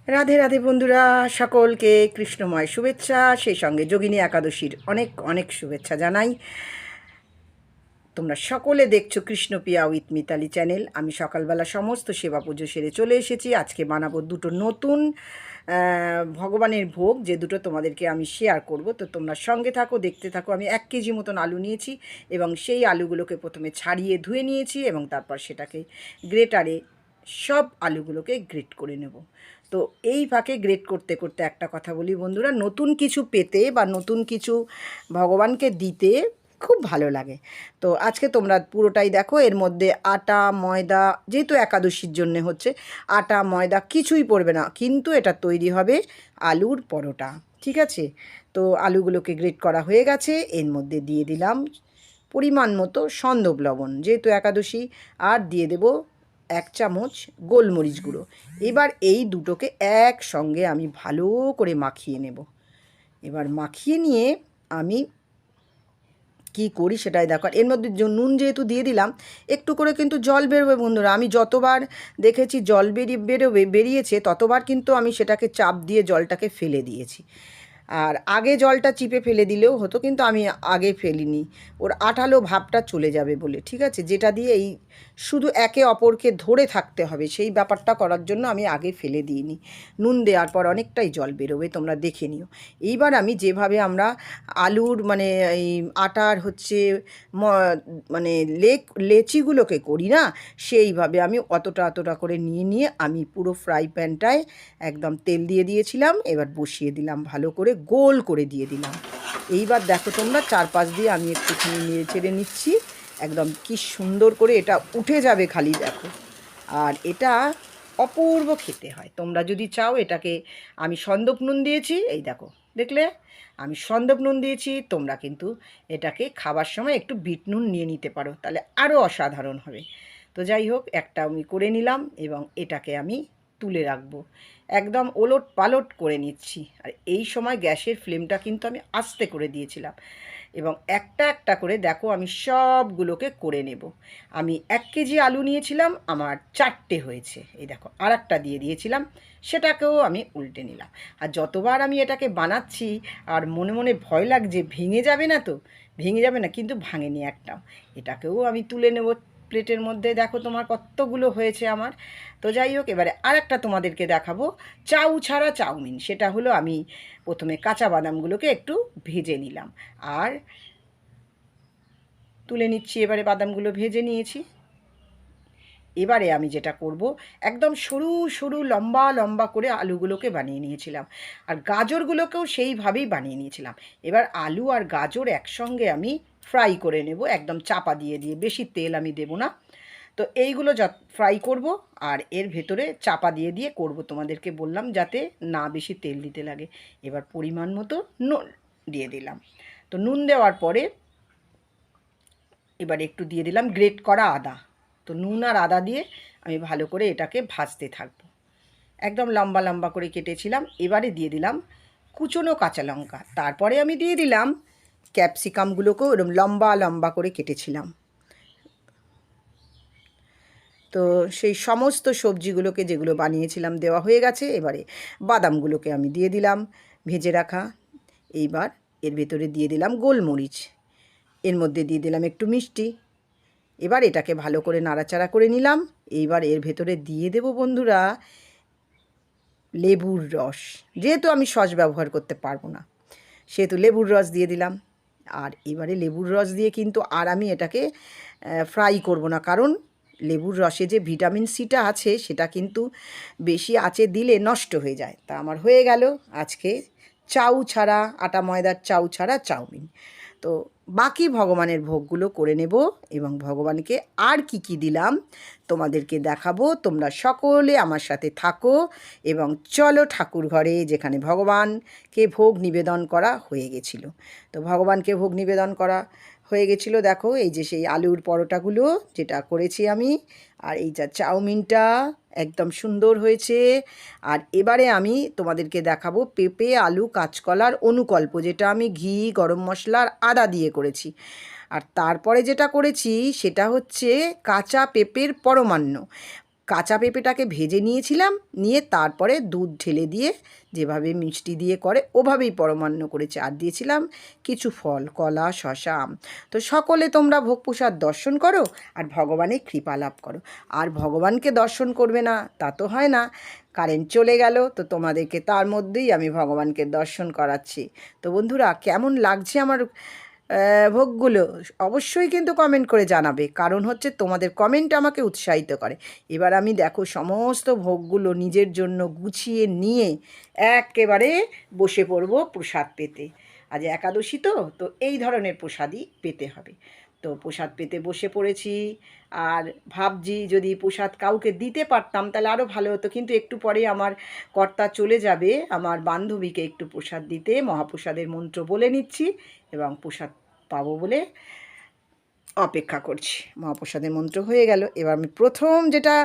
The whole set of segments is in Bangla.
রাধে রাধে বন্ধুরা, সকলকে কৃষ্ণময় শুভেচ্ছা, সেই সঙ্গে যোগিনী একাদশীর অনেক অনেক শুভেচ্ছা জানাই। তোমরা সকলে দেখছো কৃষ্ণপ্রিয়া উইথ মিতালি চ্যানেল। আমি সকালবেলা সমস্ত সেবা পুজো সেরে চলে এসেছি। আজকে বানাবো দুটো নতুন ভগবানের ভোগ, যে দুটো তোমাদেরকে আমি শেয়ার করব। তো তোমরা সঙ্গে থাকো, দেখতে থাকো। আমি 1 কেজি মতন আলু নিয়েছি এবং সেই আলুগুলোকে প্রথমে ছাড়িয়ে ধুয়ে নিয়েছি এবং তারপর সেটাকে গ্রেটারে সব আলুগুলোকে গ্রেট করে নেব। তো এই ফাঁকে গ্রেট করতে করতে একটা কথা বলি বন্ধুরা, নতুন কিছু পেতে বা নতুন কিছু ভগবানকে দিতে খুব ভালো লাগে। তো আজকে তোমরা পুরোটাই দেখো। এর মধ্যে আটা ময়দা, যেহেতু একাদশীর জন্যে হচ্ছে, আটা ময়দা কিছুই পড়বে না, কিন্তু এটা তৈরি হবে আলুর পরোটা। ঠিক আছে, তো আলুগুলোকে গ্রেট করা হয়ে গেছে। এর মধ্যে দিয়ে দিলাম পরিমাণ মতো সন্দব লবণ, যেহেতু একাদশী, আর দিয়ে দেব 1 চামচ গোলমরিচ গুঁড়ো। এবার এই দুটোকে একসঙ্গে আমি ভালো করে মাখিয়ে নেব। এবার মাখিয়ে নিয়ে আমি কি করি সেটাই দেখো। এর মধ্যে নুন যেহেতু দিয়ে দিলাম, একটু করে কিন্তু জল বেরোবে বন্ধুরা। আমি যতবার দেখেছি জল বেরিয়েছে, ততবার কিন্তু আমি সেটাকে চাপ দিয়ে জলটাকে ফেলে দিয়েছি। আর আগে জলটা চিপে ফেলে দিলেও হতো, কিন্তু আমি আগে ফেলিনি, ওর আঠালো ভাবটা চলে যাবে বলে। ঠিক আছে, যেটা দিয়ে এই শুধু একে অপরকে ধরে থাকতে হবে, সেই ব্যাপারটা করার জন্য আমি আগে ফেলে দিইনি। নুন দেওয়ার পর অনেকটাই জল বেরোবে, তোমরা দেখে নিও। এইবার আমি যেভাবে আমরা আলুর মানে এই আটার হচ্ছে মানে লেচিগুলোকে করি না, সেইভাবে আমি অতটা করে নিয়ে আমি পুরো ফ্রাই প্যানটায় একদম তেল দিয়ে দিয়েছিলাম। এবার বসিয়ে দিলাম, ভালো করে গোল করে দিয়ে দিলাম। এইবার দেখো তোমরা, চারপাশ দিয়ে আমি একটুখানি নেড়ে চেড়ে নিচ্ছি। একদম কি সুন্দর করে এটা উঠে যাবে, খালি দেখো। আর এটা অপূর্ব খেতে হয়। তোমরা যদি চাও, এটাকে আমি সন্দক নুন দিয়েছি, এই দেখো, দেখলে আমি সন্দক নুন দিয়েছি। তোমরা কিন্তু এটাকে খাবার সময় একটু বিট নুন নিয়ে নিতে পারো, তাহলে আরও অসাধারণ হবে। তো যাই হোক, একটা আমি করে নিলাম এবং এটাকে আমি তুলে রাখবো। একদম ওলট পালট করে নিচ্ছি। আর এই সময় গ্যাসের ফ্লেমটা কিন্তু আমি আস্তে করে দিয়েছিলাম এবং একটা একটা করে দেখো আমি সবগুলোকে করে নেব। আমি 1 কেজি আলু নিয়েছিলাম, আমার 4টে হয়েছে। এই দেখো, আর একটা দিয়ে দিয়েছিলাম, সেটাকেও আমি উল্টে নিলাম। আর যতবার আমি এটাকে বানাচ্ছি আর মনে মনে ভয় লাগছে ভেঙে যাবে না, তো ভেঙে যাবে না, কিন্তু ভাঙেনি একটাও। এটাকেও আমি তুলে নেব প্লেটের মধ্যে। দেখো তোমার কতগুলো হয়েছে আমার। তো যাই হোক, এবারে আর একটা তোমাদেরকে দেখাবো চাউ ছাড়া চাউমিন। সেটা হলো, আমি প্রথমে কাঁচা বাদামগুলোকে একটু ভেজে নিলাম আর তুলে নিচ্ছি। এবারে বাদামগুলো ভেজে নিয়েছি। এবারে আমি যেটা করব, একদম সরু সরু লম্বা লম্বা করে আলুগুলোকে বানিয়ে নিয়েছিলাম, আর গাজরগুলোকেও সেইভাবেই বানিয়ে নিয়েছিলাম। এবার আলু আর গাজর একসঙ্গে আমি ফ্রাই করে নেব, একদম চাপা দিয়ে দিয়ে, বেশি তেল আমি দেব না। তো এইগুলো ফ্রাই করব, আর এর ভেতরে চাপা দিয়ে দিয়ে করব। তোমাদেরকে বললাম যাতে না বেশি তেল দিতে লাগে। এবার পরিমাণ মতো নুন দিয়ে দিলাম। তো নুন দেওয়ার পরে এবার একটু দিয়ে দিলাম গ্রেট করা আদা। তো নুন আর আদা দিয়ে আমি ভালো করে এটাকে ভাজতে থাকবো। একদম লম্বা লম্বা করে কেটেছিলাম। এবারে দিয়ে দিলাম কুচনো কাঁচা লঙ্কা। তারপরে আমি দিয়ে দিলাম ক্যাপসিকামগুলোকেও এরকম লম্বা লম্বা করে কেটেছিলাম। তো সেই সমস্ত সবজিগুলোকে যেগুলো বানিয়েছিলাম দেওয়া হয়ে গেছে। এবারে বাদামগুলোকে আমি দিয়ে দিলাম ভেজে রাখা। এইবার এর ভেতরে দিয়ে দিলাম গোলমরিচ, এর মধ্যে দিয়ে দিলাম একটু মিষ্টি। এবার এটাকে ভালো করে নাড়াচাড়া করে নিলাম। এইবার এর ভেতরে দিয়ে দেব বন্ধুরা লেবুর রস। যেহেতু আমি সস ব্যবহার করতে পারবো না, সেহেতু লেবুর রস দিয়ে দিলাম। আর এবারে লেবুর রস দিয়ে কিন্তু আর আমি এটাকে ফ্রাই করব না, কারণ লেবুর রসে যে ভিটামিন সিটা আছে, সেটা কিন্তু বেশি আঁচে দিলে নষ্ট হয়ে যায়। তা আমার হয়ে গেল আজকে চাউ ছাড়া, আটা ময়দার চাউ ছাড়া চাউমিন। তো বাকি ভগবানের ভোগগুলো করে নেব এবং ভগবানকে আর কি কি দিলাম তোমাদেরকে দেখাবো। তোমরা সকলে আমার সাথে থাকো এবং চলো ঠাকুর ঘরে, যেখানে ভগবানকে ভোগ নিবেদন করা হয়ে গেছিলো। তো ভগবানকে ভোগ নিবেদন করা হয়ে গেছিলো। দেখো, এই যে সেই আলুর পরোটাগুলো যেটা করেছি আমি, আর এই যা চাউমিনটা একদম সুন্দর হয়েছে। আর এবারে আমি তোমাদেরকে দেখাবো পেঁপে আলু কাঁচকলার অনুকল্প, যেটা আমি ঘি গরম মশলার আদা দিয়ে করেছি। আর তারপরে যেটা করেছি সেটা হচ্ছে কাঁচা পেঁপের পরমান্ন। কাঁচা পেঁপেটাকে ভেজে নিয়েছিলাম, নিয়ে তারপরে দুধ ঢেলে দিয়ে যেভাবে মিষ্টি দিয়ে করে ওভাবেই পরমান্ন করেছি। আর দিয়েছিলাম কিছু ফল, কলা, শশা, আম। তো সকলে তোমরা ভোগ প্রসাদ দর্শন করো আর ভগবানের কৃপা লাভ করো। আর ভগবানকে দর্শন করবে না তা তো হয় না, কারেন্ট চলে গেল, তো তোমাদেরকে তার মধ্যেই আমি ভগবানকে দর্শন করাচ্ছি। তো বন্ধুরা, কেমন লাগছে আমার ভোগগুলো অবশ্যই কিন্তু কমেন্ট করে জানাবে, কারণ হচ্ছে তোমাদের কমেন্ট আমাকে উৎসাহিত করে। এবার আমি দেখো সমস্ত ভোগগুলো নিজের জন্য গুছিয়ে নিয়ে একেবারে বসে পড়বো প্রসাদ পেতে। আজ একাদশী তো তো এই ধরনের প্রসাদই পেতে হবে। তো প্রসাদ পেতে বসে পড়েছি। আর ভাবছি যদি প্রসাদ কাউকে দিতে পারতাম তাহলে আরও ভালো হতো, কিন্তু একটু পরে আমার কর্তা চলে যাবে আমার বান্ধবীকে একটু প্রসাদ দিতে। মহাপ্রসাদের মন্ত্র বলে নিচ্ছি এবং প্রসাদ পাবো বলে অপেক্ষা করছি। মহাপ্রসাদের মন্ত্র হয়ে গেল। এবার আমি প্রথম যেটা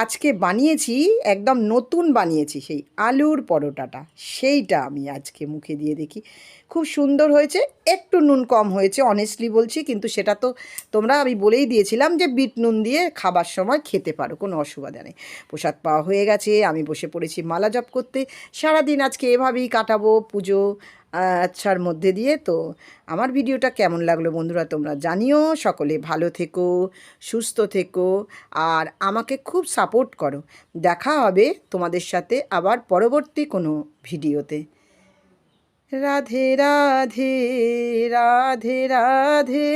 আজকে বানিয়েছি, একদম নতুন বানিয়েছি, সেই আলুর পরোটাটা, সেইটা আমি আজকে মুখে দিয়ে দেখি। খুব সুন্দর হয়েছে, একটু নুন কম হয়েছে অনেস্টলি বলছি, কিন্তু সেটা তো তোমরা, আমি বলেই দিয়েছিলাম যে বিট নুন দিয়ে খাবার সময় খেতে পারো, কোনো অসুবিধা নেই। প্রসাদ পাওয়া হয়ে গেছে, আমি বসে পড়েছি মালা জপ করতে। সারাদিন আজকে এভাবেই কাটাবো পুজো আচ্ছার মধ্যে দিয়ে। তো আমার ভিডিওটা কেমন লাগলো বন্ধুরা তোমরা জানিও। সকলে ভালো থেকো, সুস্থ থেকো, আর আমাকে খুব সাপোর্ট করো। দেখা হবে তোমাদের সাথে আবার পরবর্তী কোনো ভিডিওতে। রাধে রাধে, রাধে রাধে।